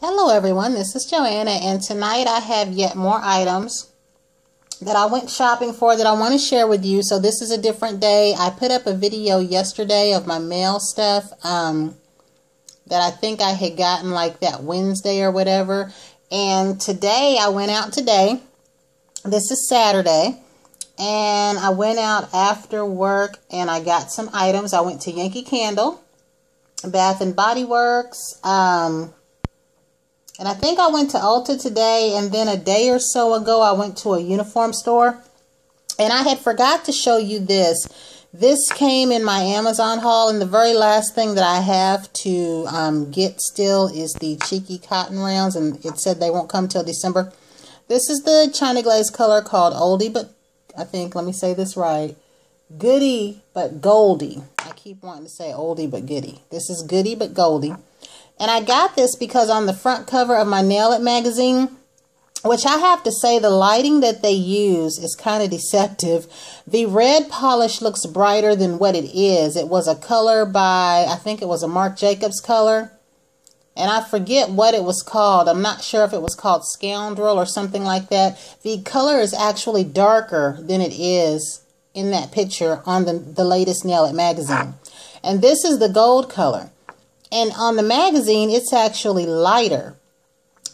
Hello everyone, this is Joanna, and tonight I have yet more items that I went shopping for that I want to share with you. So this is a different day. I put up a video yesterday of my mail stuff that I think I had gotten like that Wednesday or whatever. And today I went out today. This is Saturday. And I went out after work and I got some items. I went to Yankee Candle, Bath and Body Works, and I think I went to Ulta today, and then a day or so ago I went to a uniform store. And I had forgot to show you this. This came in my Amazon haul, and the very last thing that I have to get still is the cheeky cotton rounds, and it said they won't come till December. This is the China Glaze color called Oldie, but I think, let me say this right, Goodie but Goldie. I keep wanting to say Oldie but Goodie. This is Goodie but Goldie. And I got this because on the front cover of my Nail It magazine, which I have to say the lighting that they use is kind of deceptive. The red polish looks brighter than what it is. It was a color by, I think it was a Marc Jacobs color. And I forget what it was called. I'm not sure if it was called Scoundrel or something like that. The color is actually darker than it is in that picture on the latest Nail It magazine. And this is the gold color. And on the magazine, it's actually lighter.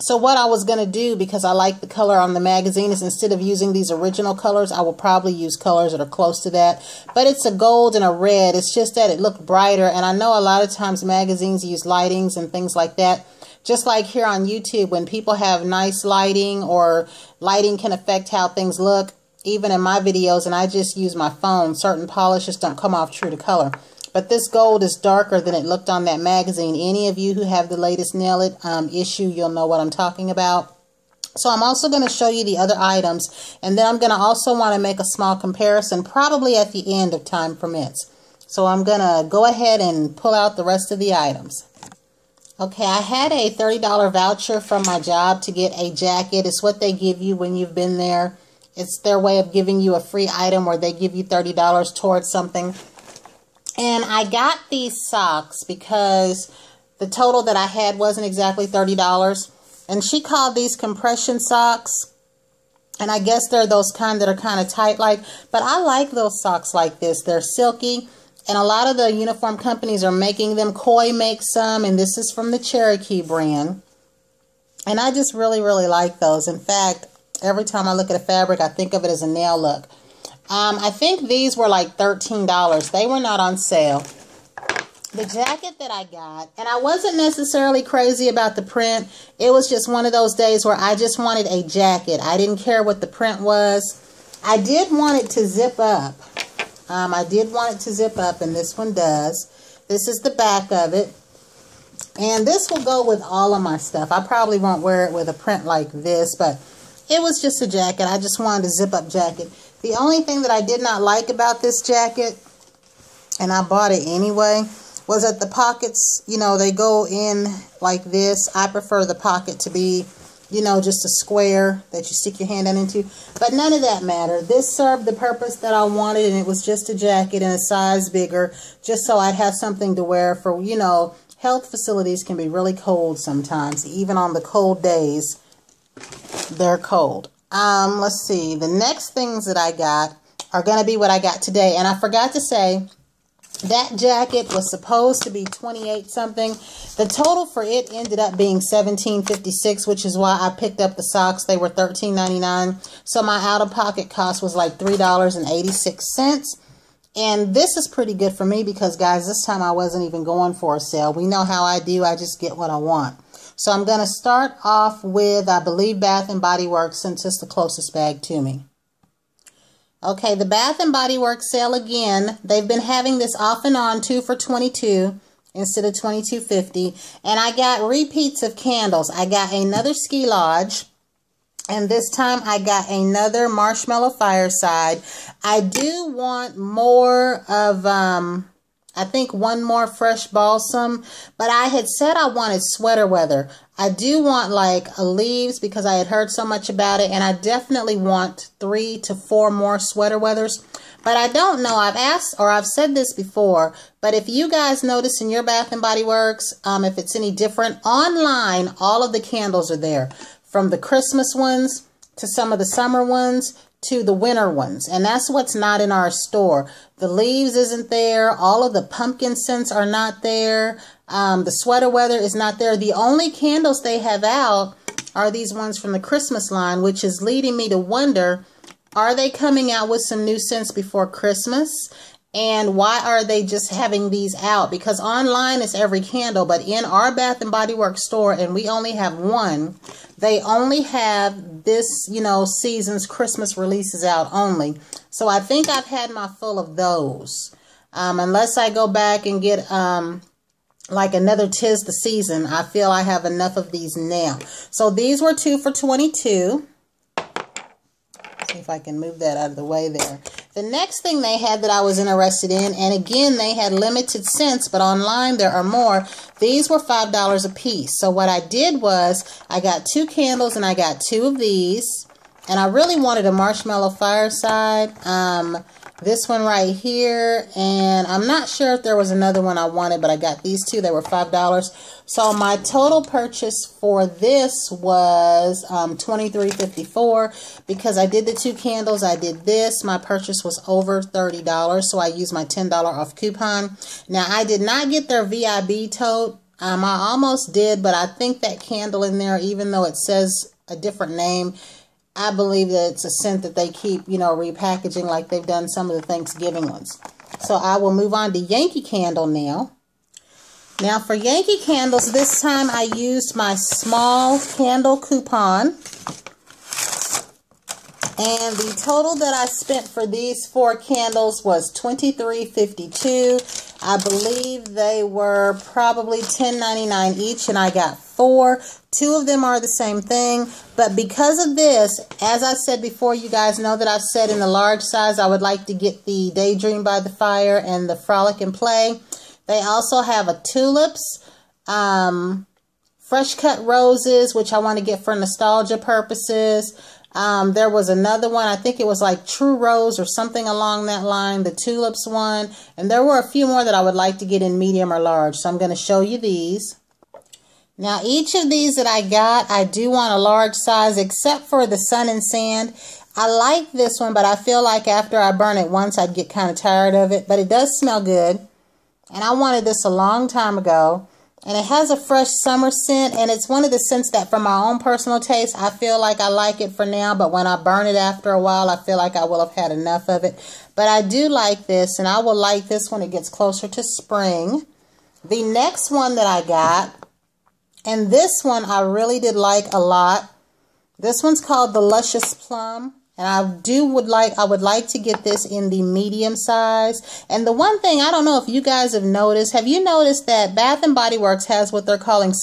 So what I was going to do, because I like the color on the magazine, is instead of using these original colors, I will probably use colors that are close to that. But it's a gold and a red. It's just that it looked brighter. And I know a lot of times magazines use lightings and things like that. Just like here on YouTube, when people have nice lighting or lighting can affect how things look, even in my videos, and I just use my phone, certain polishes don't come off true to color. But this gold is darker than it looked on that magazine. Any of you who have the latest Nail It issue, you'll know what I'm talking about. So I'm also going to show you the other items. And then I'm going to also want to make a small comparison, probably at the end if time permits. So I'm going to go ahead and pull out the rest of the items. Okay, I had a $30 voucher from my job to get a jacket. It's what they give you when you've been there. It's their way of giving you a free item where they give you $30 towards something. And I got these socks because the total that I had wasn't exactly $30. And she called these compression socks. And I guess they're those kind that are kind of tight like. But I like those socks like this. They're silky. And a lot of the uniform companies are making them. Koi makes some. And this is from the Cherokee brand. And I just really, really like those. In fact, every time I look at a fabric, I think of it as a nail look. I think these were like $13. They were not on sale. The jacket that I got, and I wasn't necessarily crazy about the print. It was just one of those days where I just wanted a jacket. I didn't care what the print was. I did want it to zip up. I did want it to zip up, and this one does. This is the back of it. And this will go with all of my stuff. I probably won't wear it with a print like this, but it was just a jacket. I just wanted a zip-up jacket. The only thing that I did not like about this jacket, and I bought it anyway, was that the pockets, you know, they go in like this. I prefer the pocket to be, you know, just a square that you stick your hand down into. But none of that mattered. This served the purpose that I wanted, and it was just a jacket in a size bigger, just so I'd have something to wear for, you know, health facilities can be really cold sometimes. Even on the cold days, they're cold. Let's see. The next things that I got are going to be what I got today. And I forgot to say, that jacket was supposed to be $28 something. The total for it ended up being $17.56, which is why I picked up the socks. They were $13.99. So my out-of-pocket cost was like $3.86. And this is pretty good for me because, guys, this time I wasn't even going for a sale. We know how I do. I just get what I want. So I'm going to start off with, I believe, Bath and Body Works, since it's the closest bag to me. Okay, the Bath and Body Works sale again. They've been having this off and on, 2 for $22 instead of $22.50. And I got repeats of candles. I got another Ski Lodge. And this time I got another Marshmallow Fireside. I do want more of, I think one more Fresh Balsam, but I had said I wanted sweater weather. I do want like a leaves because I had heard so much about it, and I definitely want 3 to 4 more sweater weathers. But I don't know, I've asked, or I've said this before, but if you guys notice in your Bath & Body Works, if it's any different, online, all of the candles are there. From the Christmas ones, to some of the summer ones, to the winter ones. And that's what's not in our store. The leaves isn't there. All of the pumpkin scents are not there. The sweater weather is not there. The only candles they have out are these ones from the Christmas line, which is leading me to wonder, are they coming out with some new scents before Christmas? And why are they just having these out? Because online is every candle, but in our Bath & Body Works store, and we only have one, they only have this, season's Christmas releases out only. So I think I've had my full of those. Unless I go back and get like another 'tis the season, I feel I have enough of these now. So these were 2 for $22. See if I can move that out of the way there. The next thing they had that I was interested in, and again, they had limited scents, but online there are more. These were $5 a piece. So what I did was I got 2 candles and I got 2 of these. And I really wanted a marshmallow fireside. This one right here, and I'm not sure if there was another one I wanted, but I got these 2. They were $5. So my total purchase for this was $23.54 because I did the 2 candles. I did this. My purchase was over $30, so I used my $10 off coupon. Now, I did not get their VIB tote. I almost did, but I think that candle in there, even though it says a different name, I believe that it's a scent that they keep, repackaging like they've done some of the Thanksgiving ones. So I will move on to Yankee Candle now. Now for Yankee Candles, this time I used my small candle coupon. And the total that I spent for these 4 candles was $23.52. I believe they were probably $10.99 each, and I got 4. 2 of them are the same thing, but because of this, as I said before, you guys know that I've said in the large size I would like to get the Daydream by the Fire and the Frolic and Play. They also have a Tulips, Fresh Cut Roses, which I want to get for nostalgia purposes. There was another one, I think it was like True Rose or something along that line, the Tulips one. And there were a few more that I would like to get in medium or large. So I'm going to show you these. Now each of these that I got, I do want a large size except for the Sun and Sand. I like this one, but I feel like after I burn it once, I'd get kind of tired of it. But it does smell good. And I wanted this a long time ago. And it has a fresh summer scent, and it's one of the scents that for my own personal taste, I feel like I like it for now, but when I burn it after a while, I feel like I will have had enough of it. But I do like this, and I will like this when it gets closer to spring. The next one that I got, and this one I really did like a lot. This one's called the Luscious Plum. And I would like to get this in the medium size. And the one thing, I don't know if you guys have noticed, have you noticed that Bath & Body Works has what they're calling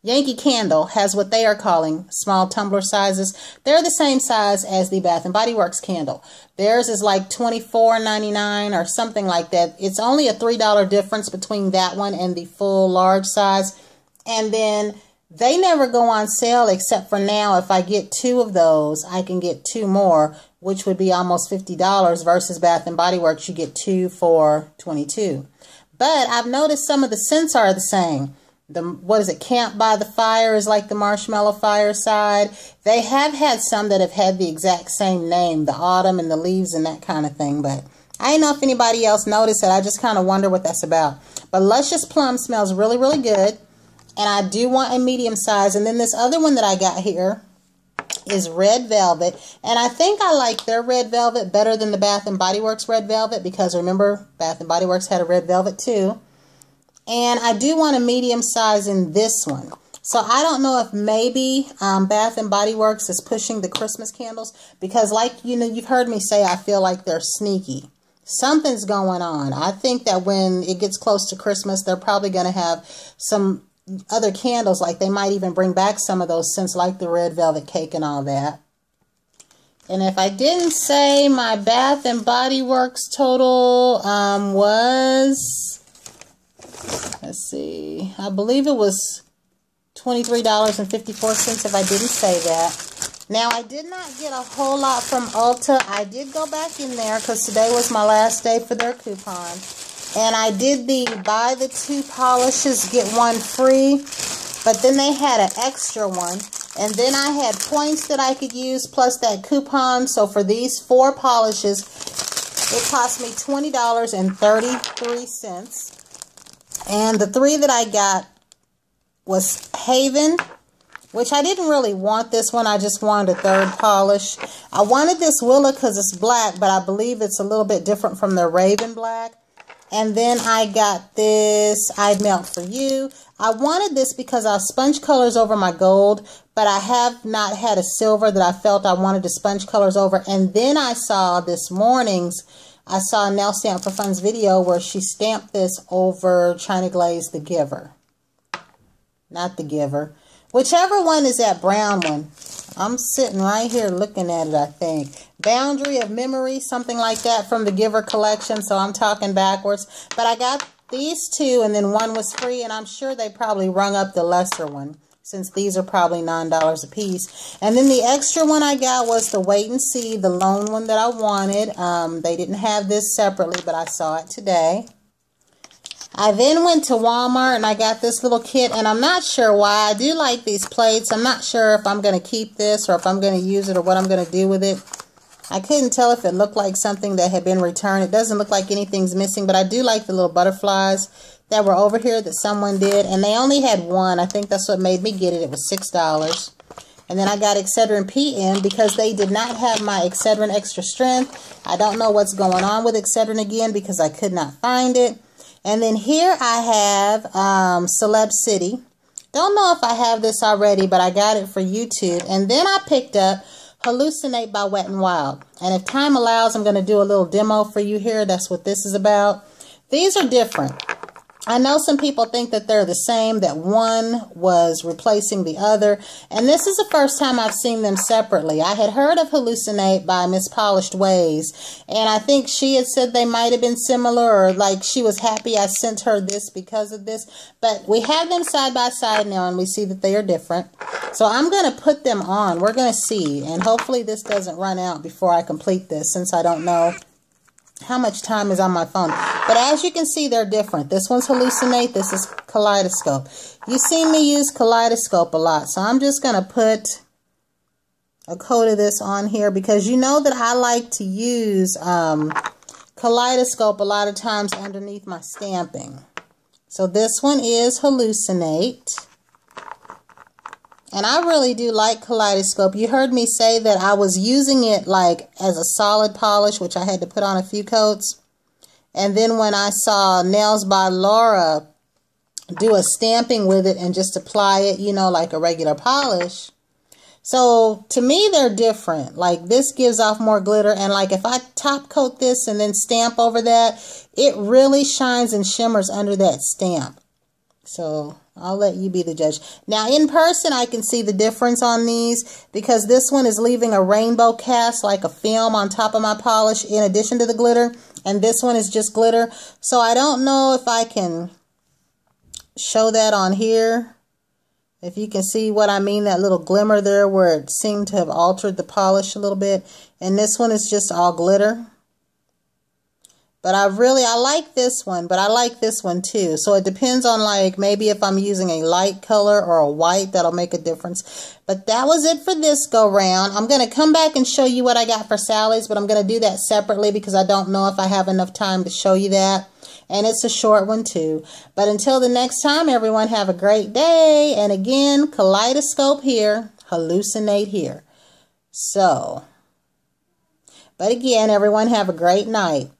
Yankee Candle has what they are calling small tumbler sizes. They're the same size as the Bath & Body Works candle. Theirs is like $24.99 or something like that. It's only a $3 difference between that one and the full large size. And then they never go on sale except for now. If I get 2 of those, I can get 2 more, which would be almost $50 versus Bath & Body Works. You get 2 for $22. But I've noticed some of the scents are the same. Camp by the Fire is like the Marshmallow Fireside. They have had some that have had the exact same name, the Autumn and the Leaves and that kind of thing. But I don't know if anybody else noticed it. I just kind of wonder what that's about. But Luscious Plum smells really, really good. And I do want a medium size. And then this other one that I got here is Red Velvet. And I think I like their Red Velvet better than the Bath & Body Works Red Velvet. Because remember, Bath & Body Works had a Red Velvet too. And I do want a medium size in this one. So I don't know if maybe Bath & Body Works is pushing the Christmas candles. Because like, you've heard me say, I feel like they're sneaky. Something's going on. I think that when it gets close to Christmas, they're probably going to have some other candles, like they might even bring back some of those scents like the Red Velvet Cake and all that. And if I didn't say, my Bath & Body Works total was, let's see, I believe it was $23.54 if I didn't say that. Now, I did not get a whole lot from Ulta. I did go back in there because today was my last day for their coupon. And I did the buy the 2 polishes, get 1 free. But then they had an extra one. And then I had points that I could use plus that coupon. So for these 4 polishes, it cost me $20.33. And the 3 that I got was Haven, which I didn't really want this one. I just wanted a 3rd polish. I wanted this Willa because it's black, but I believe it's a little bit different from the Raven black. And then I got this I'd Melt For You. I wanted this because I sponge colors over my gold, but I have not had a silver that I felt I wanted to sponge colors over. And then I saw this morning's, I saw a Nail Stamp for Fun's video where she stamped this over China Glaze The Giver. Not The Giver. Whichever one is that brown one. I'm sitting right here looking at it, I think. Boundary of Memory, something like that from the Giver collection. So I'm talking backwards. But I got these 2 and then 1 was free. And I'm sure they probably rung up the lesser one, since these are probably $9 a piece. And then the extra one I got was the Wait and See, the lone one that I wanted. They didn't have this separately, but I saw it today. I then went to Walmart and I got this little kit, and I'm not sure why. I do like these plates. I'm not sure if I'm going to keep this or if I'm going to use it or what I'm going to do with it. I couldn't tell if it looked like something that had been returned. It doesn't look like anything's missing, but I do like the little butterflies that were over here that someone did, and they only had 1. I think that's what made me get it. It was $6. And then I got Excedrin PM because they did not have my Excedrin Extra Strength. I don't know what's going on with Excedrin again because I could not find it. And then here I have Celeb City. Don't know if I have this already, but I got it for YouTube. And then I picked up Hallucinate by Wet n Wild. And if time allows, I'm going to do a little demo for you here. That's what this is about. These are different. I know some people think that they're the same, that one was replacing the other, and this is the first time I've seen them separately. I had heard of Hallucinate by Miss Polished Ways, and I think she had said they might have been similar, or like she was happy I sent her this because of this, but we have them side by side now, and we see that they are different. So I'm going to put them on. We're going to see, and hopefully this doesn't run out before I complete this, since I don't know how much time is on my phone. But as you can see, they're different. This one's Hallucinate. This is Kaleidoscope. You've seen me use Kaleidoscope a lot. So I'm just going to put a coat of this on here because you know that I like to use Kaleidoscope a lot of times underneath my stamping. So this one is Hallucinate. And I really do like Kaleidoscope. You heard me say that I was using it like as a solid polish, which I had to put on a few coats. And then when I saw Nails by Laura do a stamping with it and just apply it, you know, like a regular polish. So to me, they're different. Like this gives off more glitter. And like if I top coat this and then stamp over that, it really shines and shimmers under that stamp. So I'll let you be the judge. Now, in person, I can see the difference on these because this one is leaving a rainbow cast like a film on top of my polish in addition to the glitter. And this one is just glitter. So I don't know if I can show that on here. If you can see what I mean, that little glimmer there where it seemed to have altered the polish a little bit. And this one is just all glitter. But I like this one, but I like this one too. So it depends on like maybe if I'm using a light color or a white, that'll make a difference. But that was it for this go round. I'm going to come back and show you what I got for Sally's, but I'm going to do that separately because I don't know if I have enough time to show you that. And it's a short one too. But until the next time, everyone have a great day. And again, Kaleidoscope here, Hallucinate here. So, but again, everyone have a great night.